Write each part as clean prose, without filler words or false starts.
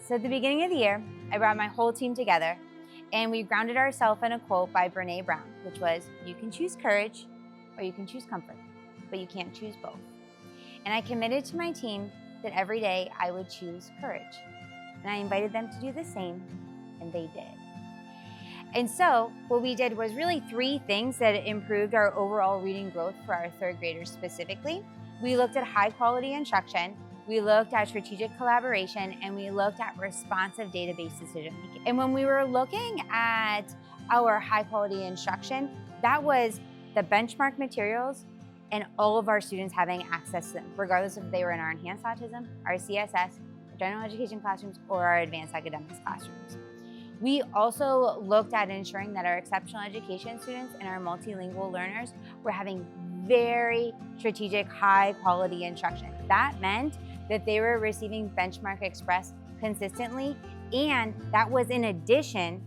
So at the beginning of the year, I brought my whole team together and we grounded ourselves in a quote by Brene Brown, which was, "You can choose courage or you can choose comfort, but you can't choose both." And I committed to my team that every day I would choose courage. And I invited them to do the same, and they did. And so what we did was really 3 things that improved our overall reading growth for our 3rd graders specifically. We looked at high quality instruction, we looked at strategic collaboration, and we looked at responsive database decision making. And when we were looking at our high quality instruction, that was the benchmark materials and all of our students having access to them, regardless if they were in our enhanced autism, our CSS, our general education classrooms, or our advanced academics classrooms. We also looked at ensuring that our exceptional education students and our multilingual learners were having very strategic, high quality instruction. That meant that they were receiving Benchmark Express consistently, and that was in addition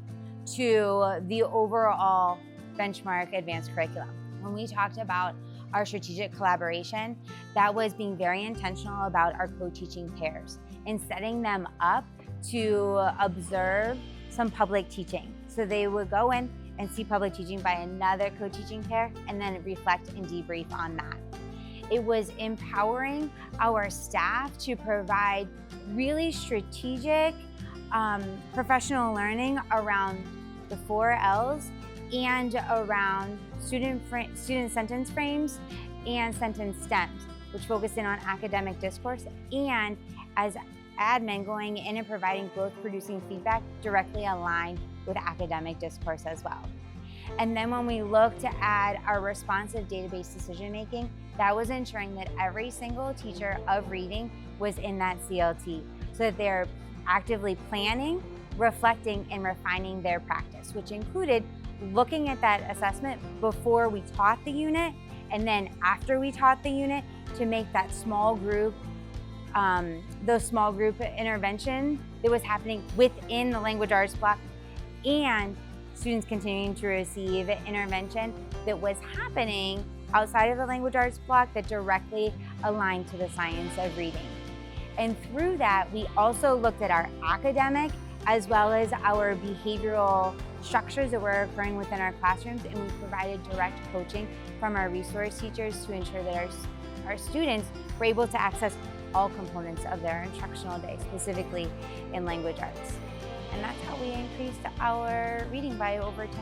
to the overall Benchmark Advanced Curriculum. When we talked about our strategic collaboration, that was being very intentional about our co-teaching pairs and setting them up to observe some public teaching. So they would go in and see public teaching by another co-teaching pair and then reflect and debrief on that. It was empowering our staff to provide really strategic professional learning around the 4 L's and around student sentence frames and sentence stems, which focused in on academic discourse, and as admin going in and providing growth-producing feedback directly aligned with academic discourse as well. And then when we looked at our responsive database decision-making, that was ensuring that every single teacher of reading was in that CLT, so that they're actively planning, reflecting, and refining their practice, which included looking at that assessment before we taught the unit, and then after we taught the unit to make that small group those small group intervention that was happening within the language arts block, and students continuing to receive intervention that was happening outside of the language arts block that directly aligned to the science of reading. And through that, we also looked at our academic as well as our behavioral structures that were occurring within our classrooms, and we provided direct coaching from our resource teachers to ensure that our students were able to access all components of their instructional day, specifically in language arts. And that's how we increased our reading by over 10%.